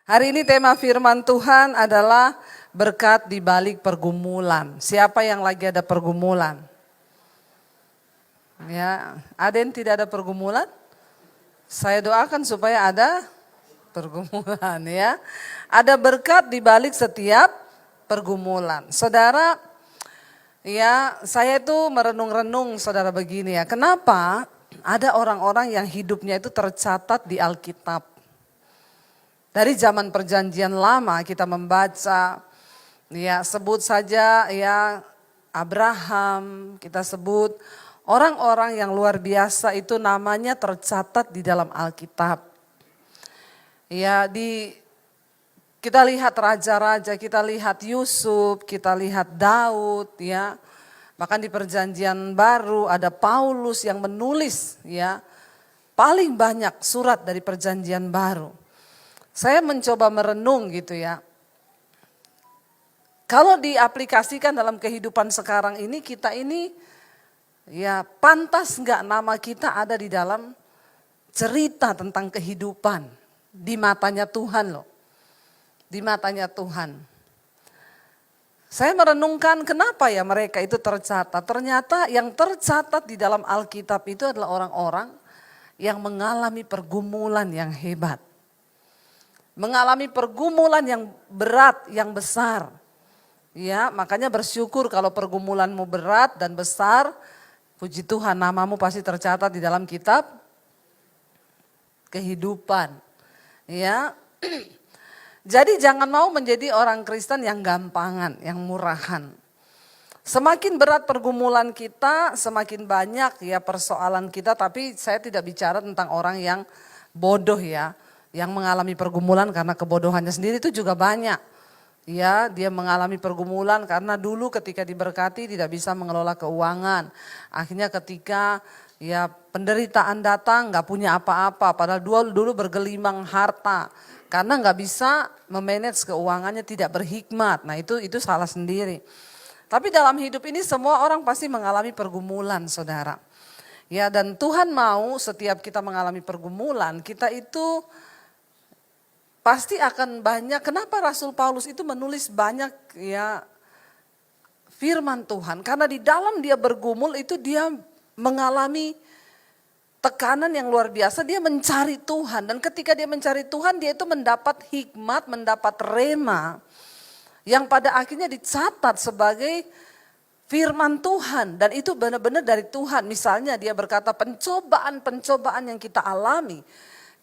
Hari ini tema firman Tuhan adalah berkat di balik pergumulan. Siapa yang lagi ada pergumulan? Ya, ada yang tidak ada pergumulan? Saya doakan supaya ada pergumulan ya. Ada berkat di balik setiap pergumulan. Saudara, ya saya itu merenung-renung saudara begini ya. Kenapa ada orang-orang yang hidupnya itu tercatat di Alkitab? Dari zaman perjanjian lama kita membaca, ya sebut saja ya Abraham, kita sebut orang-orang yang luar biasa itu namanya tercatat di dalam Alkitab. Ya kita lihat raja-raja, kita lihat Yusuf, kita lihat Daud ya. Bahkan di perjanjian baru ada Paulus yang menulis ya paling banyak surat dari perjanjian baru. Saya mencoba merenung gitu ya. Kalau diaplikasikan dalam kehidupan sekarang ini, kita ini ya pantas enggak nama kita ada di dalam cerita tentang kehidupan di matanya Tuhan loh. Di matanya Tuhan. Saya merenungkan kenapa ya mereka itu tercatat. Ternyata yang tercatat di dalam Alkitab itu adalah orang-orang yang mengalami pergumulan yang hebat. Mengalami pergumulan yang berat, yang besar. Ya, makanya bersyukur kalau pergumulanmu berat dan besar, puji Tuhan namamu pasti tercatat di dalam kitab kehidupan. Ya. Jadi jangan mau menjadi orang Kristen yang gampangan, yang murahan. Semakin berat pergumulan kita, semakin banyak ya persoalan kita, tapi saya tidak bicara tentang orang yang bodoh ya. Yang mengalami pergumulan karena kebodohannya sendiri itu juga banyak. Ya, dia mengalami pergumulan karena dulu ketika diberkati tidak bisa mengelola keuangan. Akhirnya ketika ya penderitaan datang nggak punya apa-apa, padahal dulu bergelimang harta. Karena nggak bisa memanage keuangannya, tidak berhikmat. Nah itu salah sendiri. Tapi dalam hidup ini semua orang pasti mengalami pergumulan, saudara. Ya, dan Tuhan mau setiap kita mengalami pergumulan, kita itu pasti akan banyak. Kenapa Rasul Paulus itu menulis banyak ya firman Tuhan? Karena di dalam dia bergumul itu dia mengalami tekanan yang luar biasa. Dia mencari Tuhan, dan ketika dia mencari Tuhan dia itu mendapat hikmat, mendapat rema yang pada akhirnya dicatat sebagai firman Tuhan, dan itu benar-benar dari Tuhan. Misalnya dia berkata pencobaan-pencobaan yang kita alami,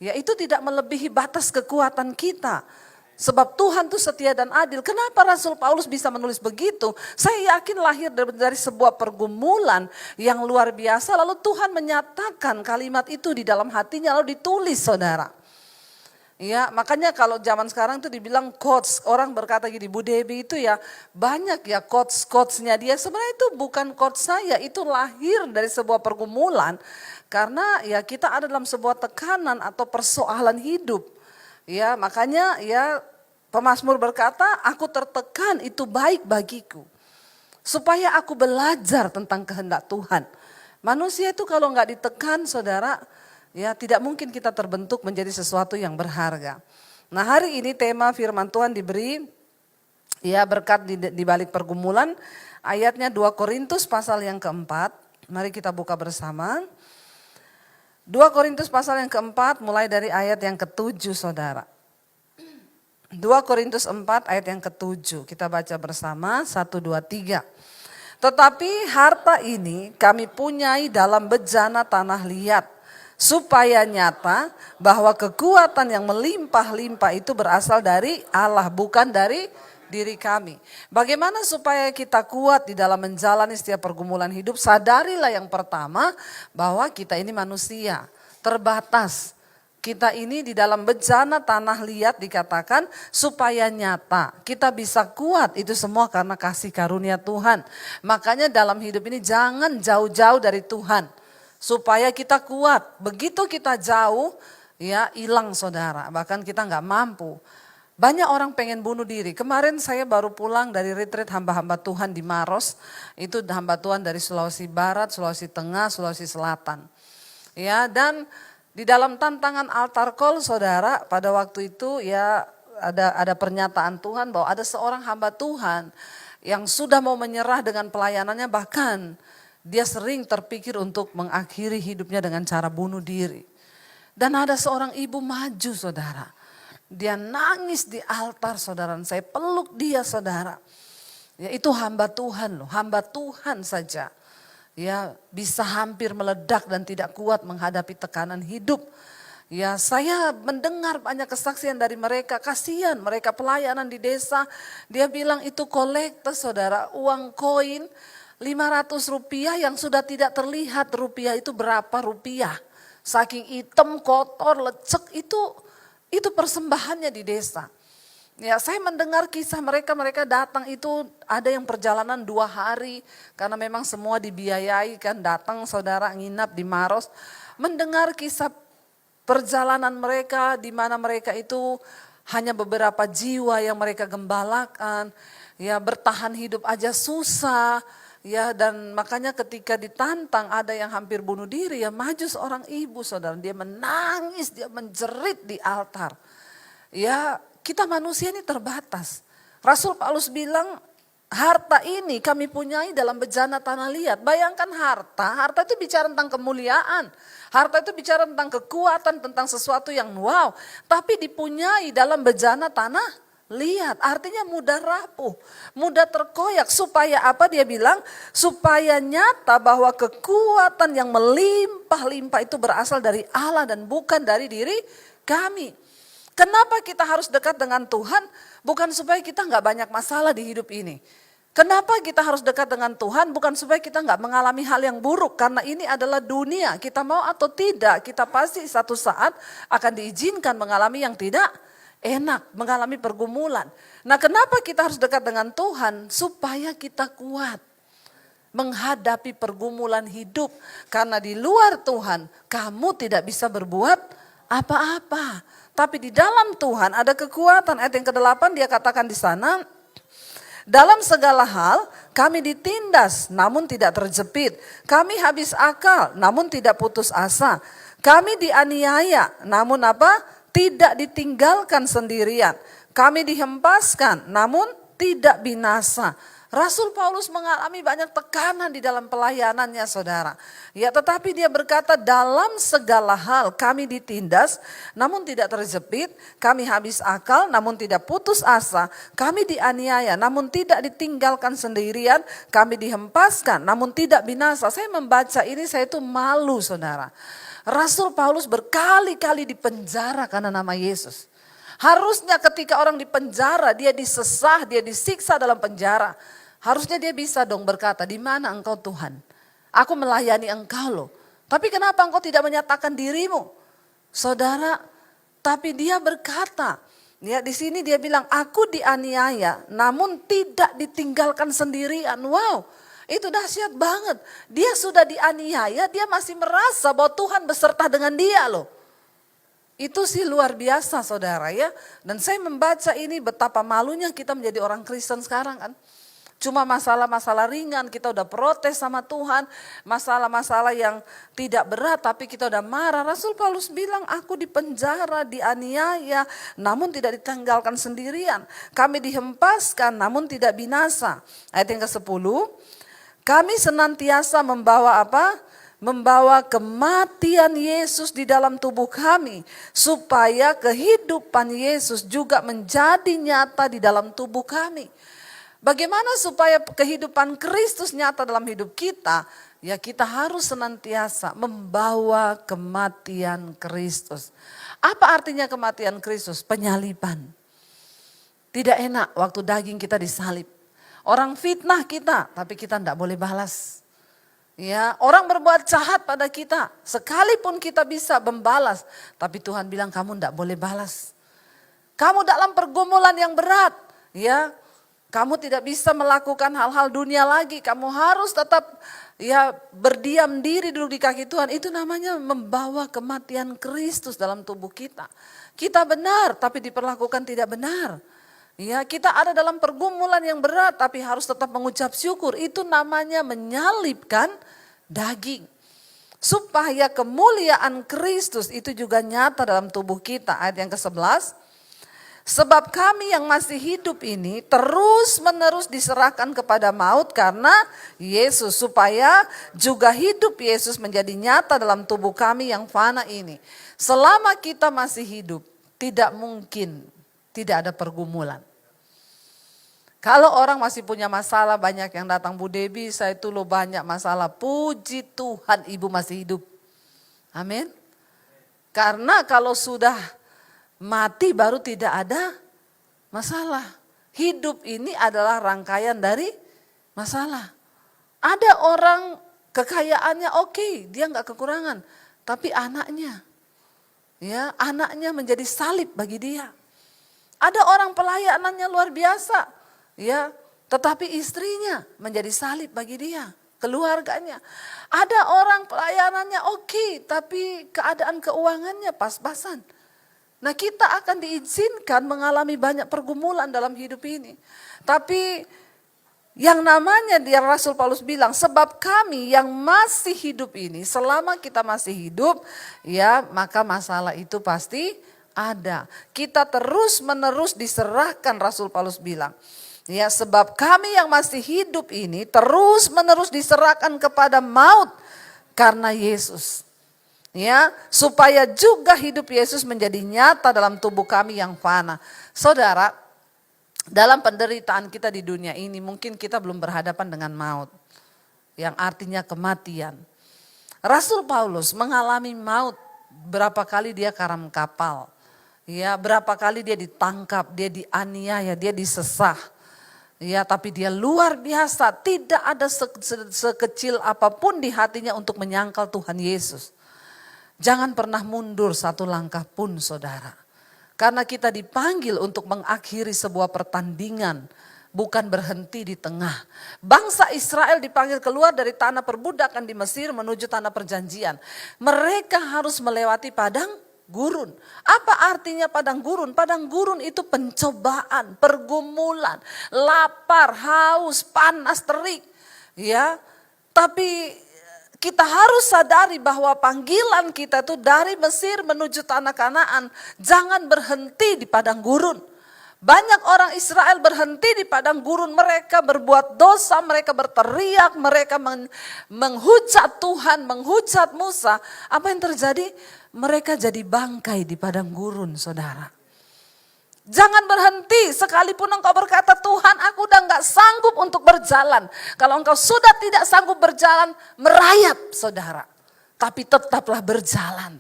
ya itu tidak melebihi batas kekuatan kita. Sebab Tuhan itu setia dan adil. Kenapa Rasul Paulus bisa menulis begitu? Saya yakin lahir dari sebuah pergumulan yang luar biasa. Lalu Tuhan menyatakan kalimat itu di dalam hatinya lalu ditulis, saudara. Ya, makanya kalau zaman sekarang itu dibilang quotes, orang berkata gini, Bu Debbie itu ya banyak ya quotes-quotesnya dia. Sebenarnya itu bukan quotes saya, itu lahir dari sebuah pergumulan. Karena ya kita ada dalam sebuah tekanan atau persoalan hidup. Ya, makanya ya pemazmur berkata, aku tertekan itu baik bagiku. Supaya aku belajar tentang kehendak Tuhan. Manusia itu kalau nggak ditekan, saudara, ya tidak mungkin kita terbentuk menjadi sesuatu yang berharga. Nah hari ini tema firman Tuhan diberi ya berkat di balik pergumulan. Ayatnya 2 Korintus pasal yang keempat. Mari kita buka bersama. 2 Korintus pasal yang keempat mulai dari ayat yang ketujuh, saudara. 2 Korintus 4 ayat yang ketujuh. Kita baca bersama 1, 2, 3. Tetapi harta ini kami punyai dalam bejana tanah liat, supaya nyata bahwa kekuatan yang melimpah-limpah itu berasal dari Allah, bukan dari diri kami. Bagaimana supaya kita kuat di dalam menjalani setiap pergumulan hidup? Sadarilah yang pertama bahwa kita ini manusia, terbatas. Kita ini di dalam bejana tanah liat dikatakan supaya nyata. Kita bisa kuat itu semua karena kasih karunia Tuhan. Makanya dalam hidup ini jangan jauh-jauh dari Tuhan. Supaya kita kuat. Begitu kita jauh ya hilang, saudara. Bahkan kita nggak mampu. Banyak orang pengen bunuh diri. Kemarin saya baru pulang dari retreat hamba-hamba Tuhan di Maros. Itu hamba Tuhan dari Sulawesi Barat, Sulawesi Tengah, Sulawesi Selatan. Ya, dan di dalam tantangan altar call, saudara, pada waktu itu ya ada pernyataan Tuhan bahwa ada seorang hamba Tuhan yang sudah mau menyerah dengan pelayanannya, bahkan dia sering terpikir untuk mengakhiri hidupnya dengan cara bunuh diri. Dan ada seorang ibu maju saudara. Dia nangis di altar saudara. Saya peluk dia saudara. Ya, itu hamba Tuhan loh, hamba Tuhan saja. Ya, bisa hampir meledak dan tidak kuat menghadapi tekanan hidup. Ya, saya mendengar banyak kesaksian dari mereka, kasihan mereka pelayanan di desa. Dia bilang itu kolektor saudara, uang koin 500 rupiah yang sudah tidak terlihat rupiah itu berapa rupiah. Saking hitam, kotor, lecek itu persembahannya di desa. Ya, saya mendengar kisah mereka datang itu ada yang perjalanan 2 hari karena memang semua dibiayai kan, datang saudara nginap di Maros. Mendengar kisah perjalanan mereka di mana mereka itu hanya beberapa jiwa yang mereka gembalakan, ya bertahan hidup aja susah. Ya, dan makanya ketika ditantang ada yang hampir bunuh diri, ya maju seorang ibu saudara, dia menangis, dia menjerit di altar. Ya, kita manusia ini terbatas. Rasul Paulus bilang, harta ini kami punyai dalam bejana tanah liat. Bayangkan harta itu bicara tentang kemuliaan. Harta itu bicara tentang kekuatan, tentang sesuatu yang wow. Tapi dipunyai dalam bejana tanah lihat, artinya mudah rapuh, mudah terkoyak. Supaya apa dia bilang? Supaya nyata bahwa kekuatan yang melimpah-limpah itu berasal dari Allah dan bukan dari diri kami. Kenapa kita harus dekat dengan Tuhan? Bukan supaya kita nggak banyak masalah di hidup ini. Kenapa kita harus dekat dengan Tuhan? Bukan supaya kita nggak mengalami hal yang buruk. Karena ini adalah dunia, kita mau atau tidak, kita pasti satu saat akan diizinkan mengalami yang tidak enak, mengalami pergumulan. Nah, kenapa kita harus dekat dengan Tuhan? Supaya kita kuat menghadapi pergumulan hidup. Karena di luar Tuhan, kamu tidak bisa berbuat apa-apa. Tapi di dalam Tuhan ada kekuatan. Ayat yang ke-8 dia katakan di sana, dalam segala hal kami ditindas namun tidak terjepit. Kami habis akal namun tidak putus asa. Kami dianiaya namun apa? Tidak ditinggalkan sendirian. Kami dihempaskan namun tidak binasa. Rasul Paulus mengalami banyak tekanan di dalam pelayanannya saudara. Ya, tetapi dia berkata dalam segala hal kami ditindas namun tidak terjepit. Kami habis akal namun tidak putus asa. Kami dianiaya namun tidak ditinggalkan sendirian. Kami dihempaskan namun tidak binasa. Saya membaca ini saya itu malu saudara. Rasul Paulus berkali-kali dipenjara karena nama Yesus. Harusnya ketika orang dipenjara, dia disesah, dia disiksa dalam penjara. Harusnya dia bisa dong berkata, di mana engkau Tuhan? Aku melayani engkau loh. Tapi kenapa engkau tidak menyatakan dirimu? Saudara, tapi dia berkata, ya di sini dia bilang, aku dianiaya namun tidak ditinggalkan sendirian. Wow. Itu dahsyat banget. Dia sudah dianiaya, dia masih merasa bahwa Tuhan beserta dengan dia loh. Itu sih luar biasa saudara ya. Dan saya membaca ini betapa malunya kita menjadi orang Kristen sekarang kan. Cuma masalah-masalah ringan kita udah protes sama Tuhan. Masalah-masalah yang tidak berat tapi kita udah marah. Rasul Paulus bilang aku dipenjara, dianiaya namun tidak ditinggalkan sendirian. Kami dihempaskan namun tidak binasa. Ayat yang ke-10. Kami senantiasa membawa apa? Membawa kematian Yesus di dalam tubuh kami. Supaya kehidupan Yesus juga menjadi nyata di dalam tubuh kami. Bagaimana supaya kehidupan Kristus nyata dalam hidup kita? Ya kita harus senantiasa membawa kematian Kristus. Apa artinya kematian Kristus? Penyaliban. Tidak enak waktu daging kita disalib. Orang fitnah kita, tapi kita tidak boleh balas. Ya, orang berbuat jahat pada kita, sekalipun kita bisa membalas, tapi Tuhan bilang kamu tidak boleh balas. Kamu dalam pergumulan yang berat, ya, kamu tidak bisa melakukan hal-hal dunia lagi. Kamu harus tetap ya berdiam diri dulu di kaki Tuhan. Itu namanya membawa kematian Kristus dalam tubuh kita. Kita benar, tapi diperlakukan tidak benar. Ya, kita ada dalam pergumulan yang berat tapi harus tetap mengucap syukur. Itu namanya menyalibkan daging. Supaya kemuliaan Kristus itu juga nyata dalam tubuh kita. Ayat yang ke-11. Sebab kami yang masih hidup ini terus menerus diserahkan kepada maut karena Yesus. Supaya juga hidup Yesus menjadi nyata dalam tubuh kami yang fana ini. Selama kita masih hidup tidak mungkin tidak ada pergumulan. Kalau orang masih punya masalah, banyak yang datang, Bu Debi saya itu loh banyak masalah. Puji Tuhan ibu masih hidup. Amin. Karena kalau sudah mati baru tidak ada masalah. Hidup ini adalah rangkaian dari masalah. Ada orang kekayaannya oke, dia nggak kekurangan. Tapi anaknya, ya anaknya menjadi salib bagi dia. Ada orang pelayanannya luar biasa, ya, tetapi istrinya menjadi salib bagi dia, keluarganya. Ada orang pelayanannya oke, tapi keadaan keuangannya pas-pasan. Nah kita akan diizinkan mengalami banyak pergumulan dalam hidup ini. Tapi yang namanya dia Rasul Paulus bilang, sebab kami yang masih hidup ini, selama kita masih hidup, ya maka masalah itu pasti ada. Kita terus menerus diserahkan, Rasul Paulus bilang. Ya sebab kami yang masih hidup ini terus menerus diserahkan kepada maut karena Yesus. Ya, supaya juga hidup Yesus menjadi nyata dalam tubuh kami yang fana. Saudara, dalam penderitaan kita di dunia ini mungkin kita belum berhadapan dengan maut, yang artinya kematian. Rasul Paulus mengalami maut, berapa kali dia karam kapal. Ya, berapa kali dia ditangkap, dia dianiaya, dia disesah. Ya, tapi dia luar biasa, tidak ada sekecil apapun di hatinya untuk menyangkal Tuhan Yesus. Jangan pernah mundur satu langkah pun saudara. Karena kita dipanggil untuk mengakhiri sebuah pertandingan. Bukan berhenti di tengah. Bangsa Israel dipanggil keluar dari tanah perbudakan di Mesir menuju tanah perjanjian. Mereka harus melewati padang gurun. Apa artinya padang gurun? Padang gurun itu pencobaan, pergumulan, lapar, haus, panas, terik. Ya, tapi kita harus sadari bahwa panggilan kita itu dari Mesir menuju tanah Kanaan. Jangan berhenti di padang gurun. Banyak orang Israel berhenti di padang gurun. Mereka berbuat dosa, mereka berteriak, mereka menghujat Tuhan, menghujat Musa. Apa yang terjadi? Mereka jadi bangkai di padang gurun, saudara. Jangan berhenti sekalipun engkau berkata, Tuhan aku udah gak sanggup untuk berjalan. Kalau engkau sudah tidak sanggup berjalan, merayap saudara. Tapi tetaplah berjalan.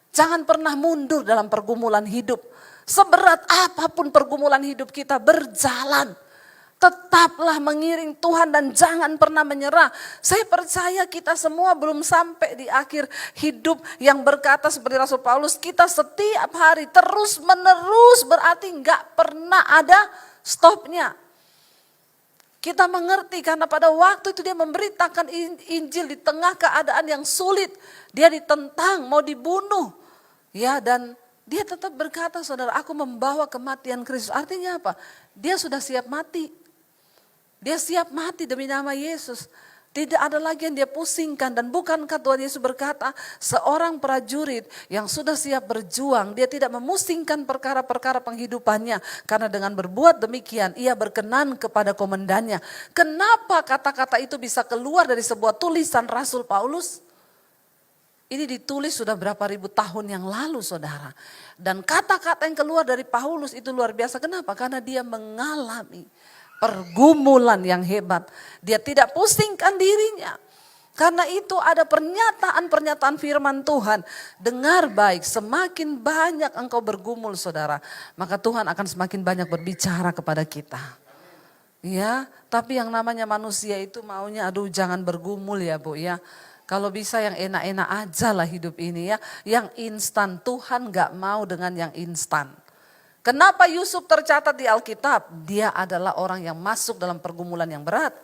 Jangan pernah mundur dalam pergumulan hidup. Seberat apapun pergumulan hidup kita, berjalan. Tetaplah mengiring Tuhan dan jangan pernah menyerah. Saya percaya kita semua belum sampai di akhir hidup yang berkata seperti Rasul Paulus, kita setiap hari terus menerus berarti gak pernah ada stopnya. Kita mengerti karena pada waktu itu dia memberitakan Injil di tengah keadaan yang sulit. Dia ditentang, mau dibunuh. Ya, dan dia tetap berkata, saudara, aku membawa kematian Kristus. Artinya apa? Dia sudah siap mati. Dia siap mati demi nama Yesus. Tidak ada lagi yang dia pusingkan. Dan bukankah Tuhan Yesus berkata, seorang prajurit yang sudah siap berjuang, dia tidak memusingkan perkara-perkara penghidupannya. Karena dengan berbuat demikian, ia berkenan kepada komandannya. Kenapa kata-kata itu bisa keluar dari sebuah tulisan Rasul Paulus? Ini ditulis sudah berapa ribu tahun yang lalu, saudara. Dan kata-kata yang keluar dari Paulus itu luar biasa. Kenapa? Karena dia mengalami pergumulan yang hebat. Dia tidak pusingkan dirinya. Karena itu ada pernyataan-pernyataan firman Tuhan. Dengar baik, semakin banyak engkau bergumul saudara, maka Tuhan akan semakin banyak berbicara kepada kita. Ya, tapi yang namanya manusia itu maunya aduh jangan bergumul ya Bu ya. Kalau bisa yang enak-enak aja lah hidup ini ya. Yang instan, Tuhan gak mau dengan yang instan. Kenapa Yusuf tercatat di Alkitab? Dia adalah orang yang masuk dalam pergumulan yang berat.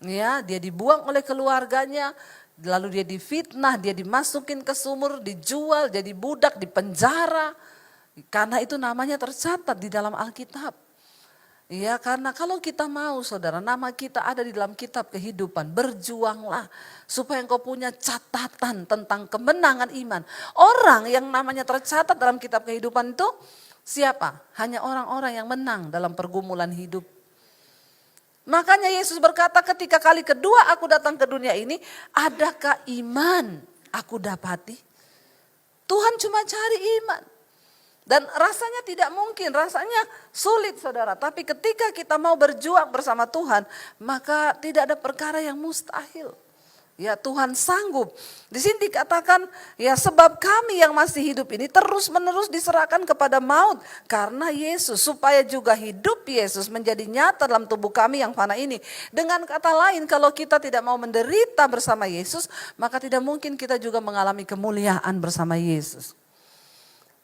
Ya, dia dibuang oleh keluarganya, lalu dia difitnah, dia dimasukin ke sumur, dijual, jadi budak, dipenjara. Karena itu namanya tercatat di dalam Alkitab. Ya, karena kalau kita mau saudara, nama kita ada di dalam kitab kehidupan. Berjuanglah supaya engkau punya catatan tentang kemenangan iman. Orang yang namanya tercatat dalam kitab kehidupan itu Siapa? Hanya orang-orang yang menang dalam pergumulan hidup. Makanya Yesus berkata ketika kali kedua aku datang ke dunia ini, adakah iman aku dapati? Tuhan cuma cari iman. Dan rasanya tidak mungkin, rasanya sulit saudara. Tapi ketika kita mau berjuang bersama Tuhan, maka tidak ada perkara yang mustahil. Ya Tuhan sanggup. Di sini dikatakan ya sebab kami yang masih hidup ini terus menerus diserahkan kepada maut. Karena Yesus supaya juga hidup Yesus menjadi nyata dalam tubuh kami yang fana ini. Dengan kata lain kalau kita tidak mau menderita bersama Yesus, maka tidak mungkin kita juga mengalami kemuliaan bersama Yesus.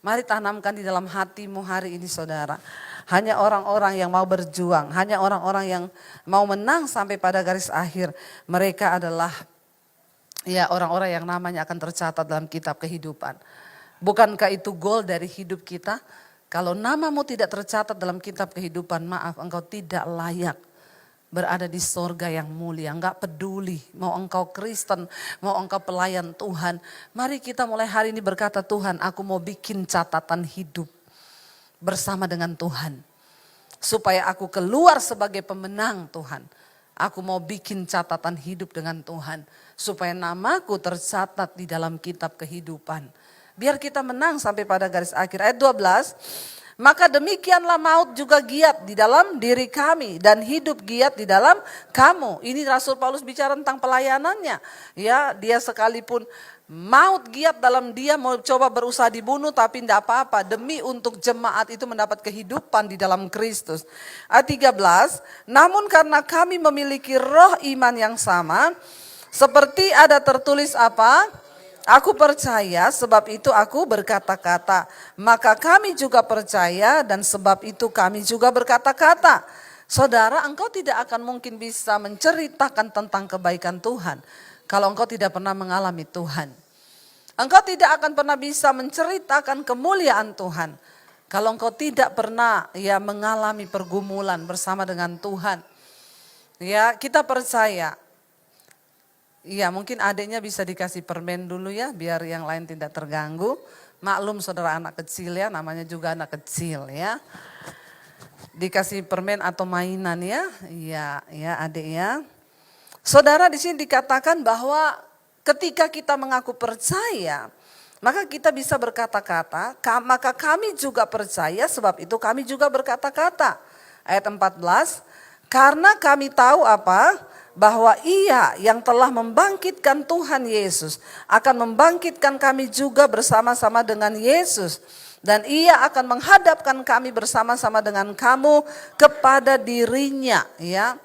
Mari tanamkan di dalam hatimu hari ini saudara. Hanya orang-orang yang mau berjuang, hanya orang-orang yang mau menang sampai pada garis akhir. Mereka adalah ya orang-orang yang namanya akan tercatat dalam kitab kehidupan. Bukankah itu goal dari hidup kita? Kalau namamu tidak tercatat dalam kitab kehidupan, maaf engkau tidak layak berada di sorga yang mulia. Enggak peduli mau engkau Kristen, mau engkau pelayan Tuhan. Mari kita mulai hari ini berkata, Tuhan aku mau bikin catatan hidup bersama dengan Tuhan. Supaya aku keluar sebagai pemenang Tuhan. Aku mau bikin catatan hidup dengan Tuhan. Supaya namaku tercatat di dalam kitab kehidupan. Biar kita menang sampai pada garis akhir. Ayat 12. Maka demikianlah maut juga giat di dalam diri kami. Dan hidup giat di dalam kamu. Ini Rasul Paulus bicara tentang pelayanannya. Ya, dia sekalipun maut giat dalam dia mau coba berusaha dibunuh tapi tidak apa-apa. Demi untuk jemaat itu mendapat kehidupan di dalam Kristus. Ayat 13. Namun karena kami memiliki roh iman yang sama. Seperti ada tertulis apa? Aku percaya sebab itu aku berkata-kata. Maka kami juga percaya dan sebab itu kami juga berkata-kata. Saudara, engkau tidak akan mungkin bisa menceritakan tentang kebaikan Tuhan. Kalau engkau tidak pernah mengalami Tuhan. Engkau tidak akan pernah bisa menceritakan kemuliaan Tuhan. Kalau engkau tidak pernah ya mengalami pergumulan bersama dengan Tuhan. Ya, kita percaya. Iya, mungkin adiknya bisa dikasih permen dulu ya, biar yang lain tidak terganggu. Maklum saudara anak kecil ya, namanya juga anak kecil ya. Dikasih permen atau mainan ya, iya ya adik ya. Saudara di sini dikatakan bahwa ketika kita mengaku percaya, maka kita bisa berkata-kata, maka kami juga percaya sebab itu kami juga berkata-kata. Ayat 14, karena kami tahu apa? Bahwa ia yang telah membangkitkan Tuhan Yesus akan membangkitkan kami juga bersama-sama dengan Yesus. Dan ia akan menghadapkan kami bersama-sama dengan kamu kepada dirinya. Ya.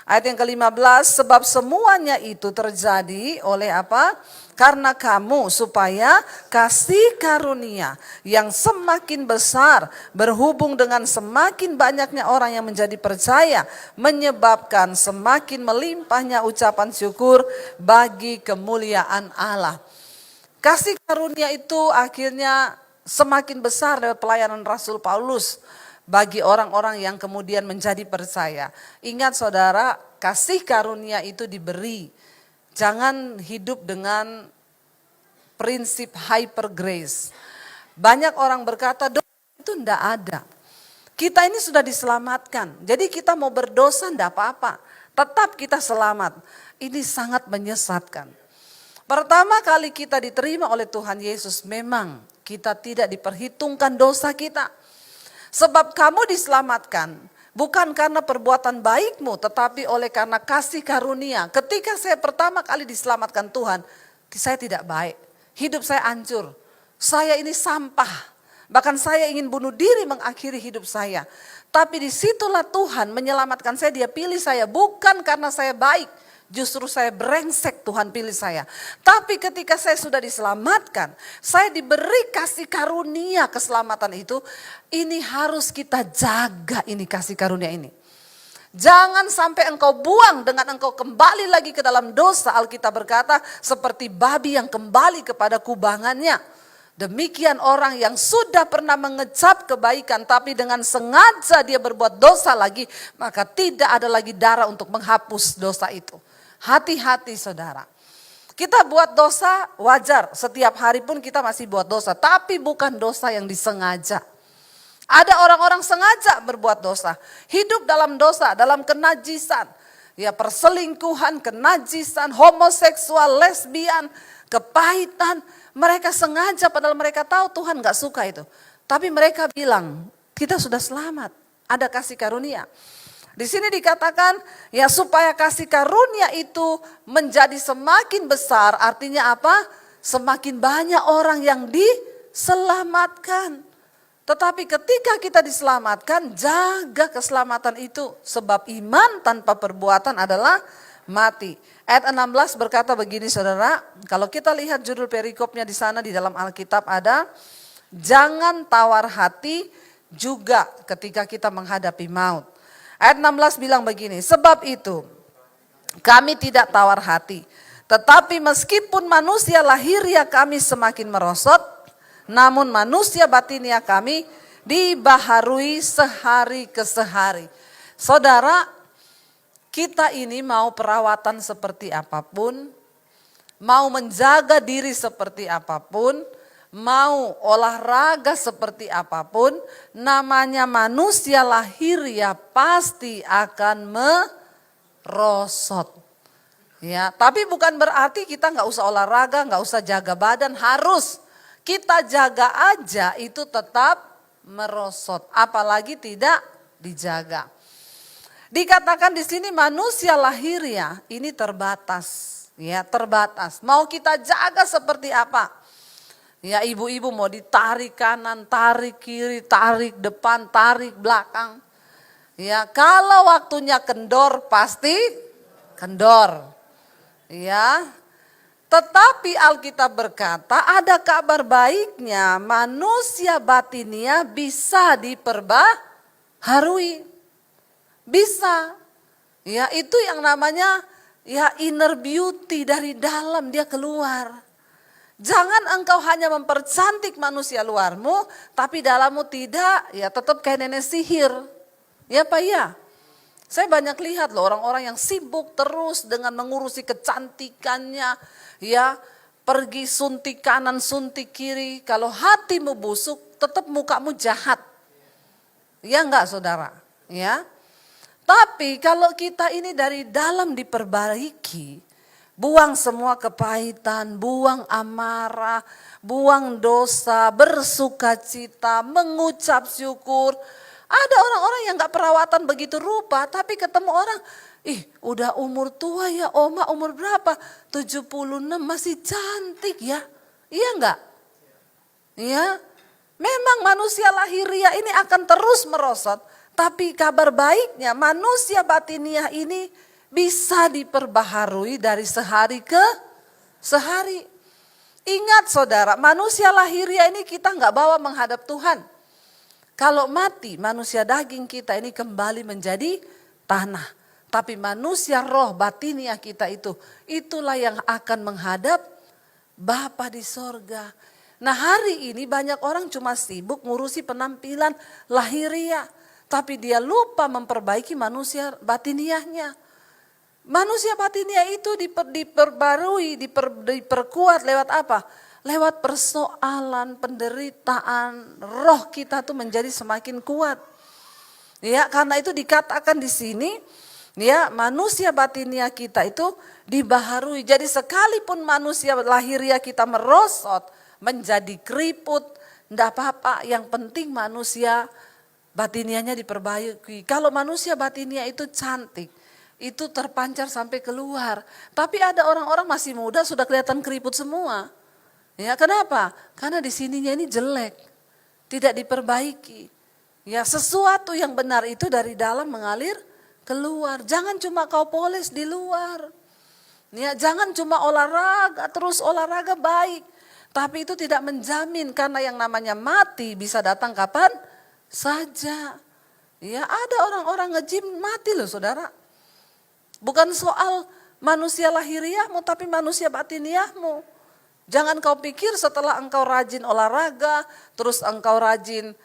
Ayat yang ke-15, sebab semuanya itu terjadi oleh apa? Karena kamu supaya kasih karunia yang semakin besar berhubung dengan semakin banyaknya orang yang menjadi percaya. Menyebabkan semakin melimpahnya ucapan syukur bagi kemuliaan Allah. Kasih karunia itu akhirnya semakin besar lewat pelayanan Rasul Paulus. Bagi orang-orang yang kemudian menjadi percaya. Ingat saudara, kasih karunia itu diberi. Jangan hidup dengan prinsip hyper grace. Banyak orang berkata dosa itu tidak ada. Kita ini sudah diselamatkan. Jadi kita mau berdosa tidak apa-apa. Tetap kita selamat. Ini sangat menyesatkan. Pertama kali kita diterima oleh Tuhan Yesus, memang kita tidak diperhitungkan dosa kita. Sebab kamu diselamatkan bukan karena perbuatan baikmu, tetapi oleh karena kasih karunia. Ketika saya pertama kali diselamatkan Tuhan, saya tidak baik. Hidup saya hancur. Saya ini sampah. Bahkan saya ingin bunuh diri mengakhiri hidup saya. Tapi disitulah Tuhan menyelamatkan saya. Dia pilih saya bukan karena saya baik. Justru saya brengsek, Tuhan pilih saya. Tapi ketika saya sudah diselamatkan, saya diberi kasih karunia keselamatan itu. Ini harus kita jaga ini kasih karunia ini. Jangan sampai engkau buang dengan engkau kembali lagi ke dalam dosa. Alkitab berkata seperti babi yang kembali kepada kubangannya. Demikian orang yang sudah pernah mengecap kebaikan tapi dengan sengaja dia berbuat dosa lagi. Maka tidak ada lagi darah untuk menghapus dosa itu. Hati-hati saudara. Kita buat dosa wajar. Setiap hari pun kita masih buat dosa. Tapi bukan dosa yang disengaja. Ada orang-orang sengaja berbuat dosa, hidup dalam dosa, dalam kenajisan. Ya, perselingkuhan, kenajisan, homoseksual, lesbian, kepahitan. Mereka sengaja padahal mereka tahu Tuhan gak suka itu. Tapi mereka bilang, kita sudah selamat, ada kasih karunia. Di sini dikatakan ya supaya kasih karunia itu menjadi semakin besar, artinya apa? Semakin banyak orang yang diselamatkan. Tetapi ketika kita diselamatkan, jaga keselamatan itu. Sebab iman tanpa perbuatan adalah mati. Ayat 16 berkata begini saudara, kalau kita lihat judul perikopnya di sana di dalam Alkitab ada, jangan tawar hati juga ketika kita menghadapi maut. Ayat 16 bilang begini, sebab itu kami tidak tawar hati. Tetapi meskipun manusia lahiriah kami semakin merosot, namun manusia batinia kami dibaharui sehari ke sehari. Saudara, kita ini mau perawatan seperti apapun, mau menjaga diri seperti apapun, mau olahraga seperti apapun, namanya manusia lahiriah pasti akan merosot. Ya, tapi bukan berarti kita nggak usah olahraga, nggak usah jaga badan, harus. Kita jaga aja itu tetap merosot, apalagi tidak dijaga. Dikatakan di sini manusia lahiriah ini terbatas, ya terbatas. Mau kita jaga seperti apa? Ya ibu-ibu mau ditarik kanan, tarik kiri, tarik depan, tarik belakang. Ya kalau waktunya kendor pasti kendor. Ya, tetapi Alkitab berkata ada kabar baiknya, manusia batinia bisa diperbaharui. Bisa. Ya, itu yang namanya ya inner beauty, dari dalam dia keluar. Jangan engkau hanya mempercantik manusia luarmu, tapi dalammu tidak, ya tetap kayak nenek sihir. Ya Pak ya? Saya banyak lihat loh orang-orang yang sibuk terus dengan mengurusi kecantikannya, ya pergi suntik kanan, suntik kiri. Kalau hatimu busuk, tetap mukamu jahat. Ya enggak saudara? Ya. Tapi kalau kita ini dari dalam diperbaiki, buang semua kepahitan, buang amarah, buang dosa, bersukacita, mengucap syukur. Ada orang-orang yang gak perawatan begitu rupa, tapi ketemu orang, udah umur tua ya oma, umur berapa? 76 masih cantik ya. Iya enggak? Iya. Memang manusia lahiriah ini akan terus merosot, tapi kabar baiknya manusia batiniah ini bisa diperbaharui dari sehari ke sehari. Ingat saudara, manusia lahiriah ini kita gak bawa menghadap Tuhan. Kalau mati, manusia daging kita ini kembali menjadi tanah. Tapi manusia roh batiniah kita itulah yang akan menghadap Bapa di sorga. Nah hari ini banyak orang cuma sibuk ngurusi penampilan lahiriah. Tapi dia lupa memperbaiki manusia batiniahnya. Manusia batiniah itu diperbarui, diperkuat lewat apa? Lewat persoalan, penderitaan, roh kita tuh menjadi semakin kuat. Ya, karena itu dikatakan di sini, ya manusia batiniah kita itu dibaharui. Jadi sekalipun manusia lahiriah kita merosot, menjadi keriput, enggak apa-apa. Yang penting manusia batiniahnya diperbaiki. Kalau manusia batiniah itu cantik, itu terpancar sampai keluar. Tapi ada orang-orang masih muda sudah kelihatan keriput semua. Ya kenapa? Karena di sininya ini jelek, tidak diperbaiki. Ya sesuatu yang benar itu dari dalam mengalir keluar. Jangan cuma kau poles di luar. Ya jangan cuma olahraga, terus olahraga baik. Tapi itu tidak menjamin karena yang namanya mati bisa datang kapan saja. Ya ada orang-orang nge-gym mati loh saudara. Bukan soal manusia lahiriahmu tapi manusia batiniahmu. Jangan kau pikir setelah engkau rajin olahraga, terus engkau rajin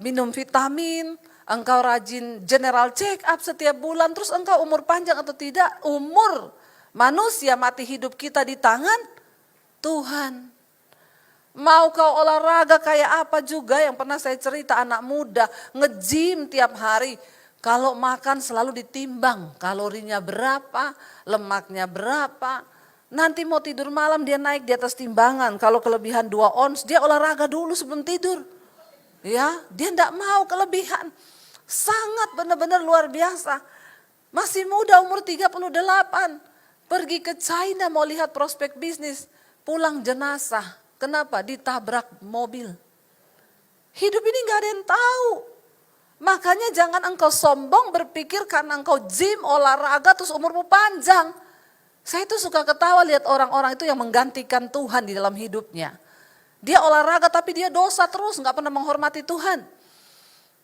minum vitamin, engkau rajin general check up setiap bulan, terus engkau umur panjang atau tidak. Umur manusia mati hidup kita di tangan Tuhan. Mau kau olahraga kayak apa juga, yang pernah saya cerita anak muda nge-gym tiap hari. Kalau makan selalu ditimbang kalorinya berapa, lemaknya berapa. Nanti mau tidur malam dia naik di atas timbangan. Kalau kelebihan 2 ons dia olahraga dulu sebelum tidur. Ya, dia enggak mau kelebihan. Sangat benar-benar luar biasa. Masih muda umur 38. Pergi ke China mau lihat prospek bisnis. Pulang jenazah. Kenapa? Ditabrak mobil. Hidup ini gak ada yang tahu. Makanya jangan engkau sombong berpikir karena engkau gym, olahraga terus umurmu panjang. Saya tuh suka ketawa lihat orang-orang itu yang menggantikan Tuhan di dalam hidupnya. Dia olahraga tapi dia dosa terus, gak pernah menghormati Tuhan.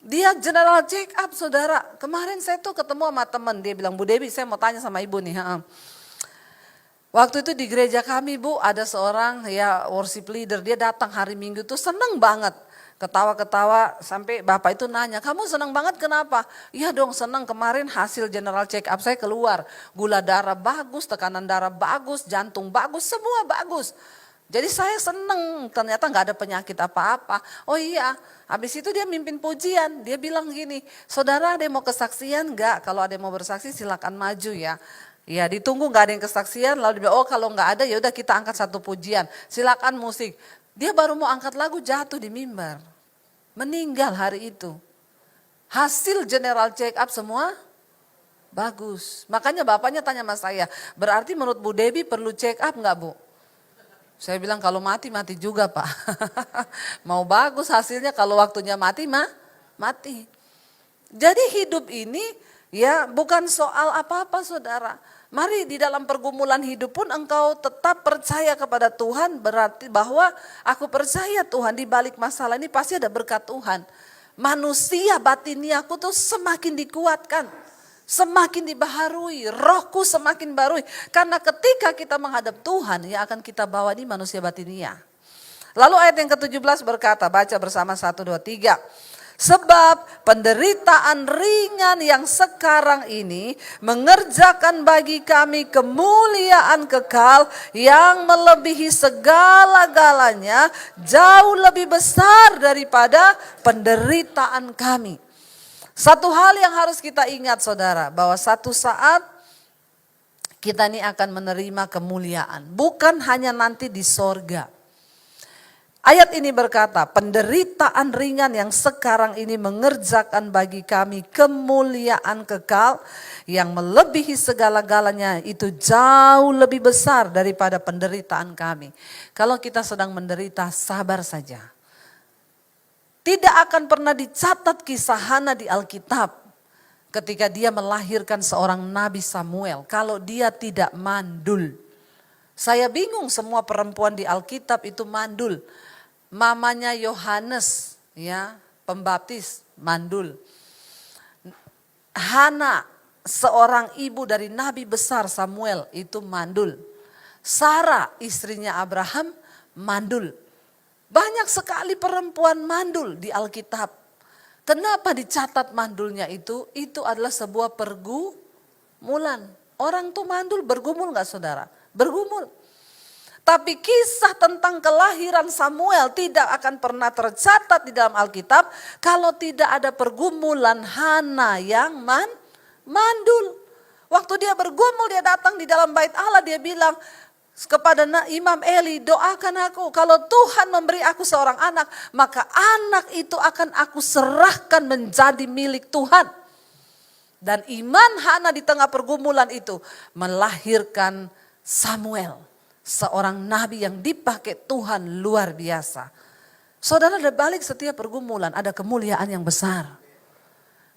Dia general check up saudara. Kemarin saya tuh ketemu sama teman, dia bilang, Bu Dewi saya mau tanya sama ibu nih. Waktu itu di gereja kami Bu, ada seorang ya worship leader, dia datang hari Minggu tuh seneng banget. Ketawa-ketawa sampai bapak itu nanya, kamu seneng banget kenapa? Iya dong seneng, kemarin hasil general check up saya keluar. Gula darah bagus, tekanan darah bagus, jantung bagus, semua bagus. Jadi saya seneng, ternyata gak ada penyakit apa-apa. Oh iya, habis itu dia mimpin pujian, dia bilang gini, saudara ada yang mau kesaksian gak? Kalau ada yang mau bersaksi silakan maju ya. Ya ditunggu gak ada yang kesaksian, lalu dia bilang, oh kalau gak ada ya udah kita angkat satu pujian, silakan musik. Dia baru mau angkat lagu jatuh di mimbar, meninggal hari itu. Hasil general check up semua bagus. Makanya bapaknya tanya sama saya, berarti menurut Bu Dewi perlu check up gak Bu? Saya bilang kalau mati, mati juga Pak. Mau bagus hasilnya, kalau waktunya mati mati. Jadi hidup ini ya bukan soal apa-apa saudara. Mari di dalam pergumulan hidup pun engkau tetap percaya kepada Tuhan, berarti bahwa aku percaya Tuhan di balik masalah ini pasti ada berkat Tuhan. Manusia batiniaku tuh semakin dikuatkan, semakin dibaharui, rohku semakin barui. Karena ketika kita menghadap Tuhan yang akan kita bawa di manusia batinia. Lalu ayat yang ke-17 berkata, baca bersama 1, 2, 3. Sebab penderitaan ringan yang sekarang ini mengerjakan bagi kami kemuliaan kekal yang melebihi segala-galanya, jauh lebih besar daripada penderitaan kami. Satu hal yang harus kita ingat saudara, bahwa satu saat kita ini akan menerima kemuliaan, bukan hanya nanti di sorga. Ayat ini berkata, penderitaan ringan yang sekarang ini mengerjakan bagi kami kemuliaan kekal yang melebihi segala-galanya, itu jauh lebih besar daripada penderitaan kami. Kalau kita sedang menderita, sabar saja. Tidak akan pernah dicatat kisah Hana di Alkitab ketika dia melahirkan seorang Nabi Samuel kalau dia tidak mandul. Saya bingung, semua perempuan di Alkitab itu mandul. Mamanya Yohanes ya, pembaptis mandul. Hana seorang ibu dari nabi besar Samuel itu mandul. Sarah istrinya Abraham mandul. Banyak sekali perempuan mandul di Alkitab. Kenapa dicatat mandulnya itu? Itu adalah sebuah pergumulan. Orang tuh mandul, bergumul gak saudara? Bergumul. Tapi kisah tentang kelahiran Samuel tidak akan pernah tercatat di dalam Alkitab kalau tidak ada pergumulan Hana yang mandul. Waktu dia bergumul, dia datang di dalam bait Allah, dia bilang kepada Imam Eli, doakan aku kalau Tuhan memberi aku seorang anak, maka anak itu akan aku serahkan menjadi milik Tuhan. Dan iman Hana di tengah pergumulan itu melahirkan Samuel. Seorang nabi yang dipakai Tuhan luar biasa. Saudara, di balik setiap pergumulan ada kemuliaan yang besar.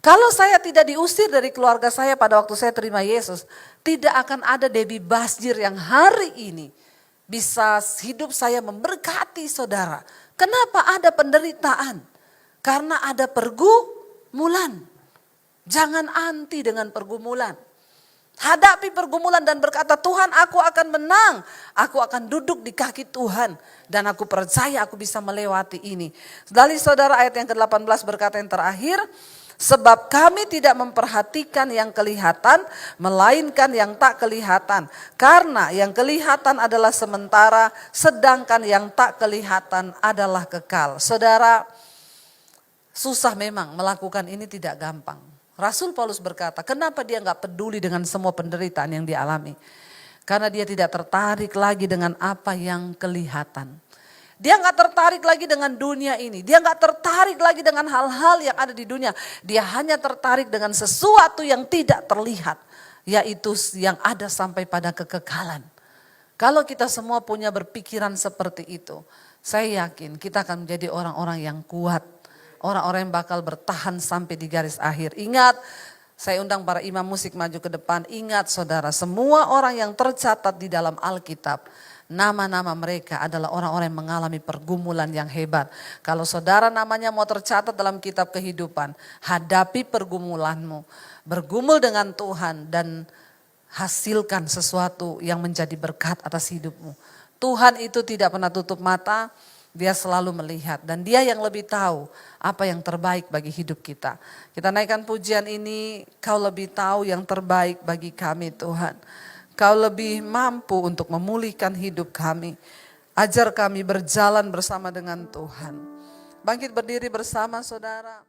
Kalau saya tidak diusir dari keluarga saya pada waktu saya terima Yesus, tidak akan ada Debbie Basjir yang hari ini bisa hidup saya memberkati saudara. Kenapa ada penderitaan? Karena ada pergumulan. Jangan anti dengan pergumulan. Hadapi pergumulan dan berkata, Tuhan aku akan menang. Aku akan duduk di kaki Tuhan. Dan aku percaya aku bisa melewati ini. Dari saudara ayat yang ke-18 berkata yang terakhir. Sebab kami tidak memperhatikan yang kelihatan, melainkan yang tak kelihatan. Karena yang kelihatan adalah sementara, sedangkan yang tak kelihatan adalah kekal. Saudara, susah memang melakukan ini, tidak gampang. Rasul Paulus berkata, kenapa dia gak peduli dengan semua penderitaan yang dialami? Karena dia tidak tertarik lagi dengan apa yang kelihatan. Dia gak tertarik lagi dengan dunia ini. Dia gak tertarik lagi dengan hal-hal yang ada di dunia. Dia hanya tertarik dengan sesuatu yang tidak terlihat. Yaitu yang ada sampai pada kekekalan. Kalau kita semua punya berpikiran seperti itu, saya yakin kita akan menjadi orang-orang yang kuat. Orang-orang yang bakal bertahan sampai di garis akhir. Ingat, saya undang para imam musik maju ke depan. Ingat saudara, semua orang yang tercatat di dalam Alkitab, nama-nama mereka adalah orang-orang yang mengalami pergumulan yang hebat. Kalau saudara namanya mau tercatat dalam kitab kehidupan, hadapi pergumulanmu. Bergumul dengan Tuhan dan hasilkan sesuatu yang menjadi berkat atas hidupmu. Tuhan itu tidak pernah tutup mata, dia selalu melihat dan dia yang lebih tahu apa yang terbaik bagi hidup kita. Kita naikkan pujian ini, Kau lebih tahu yang terbaik bagi kami Tuhan. Kau lebih mampu untuk memulihkan hidup kami. Ajar kami berjalan bersama dengan Tuhan. Bangkit berdiri bersama saudara.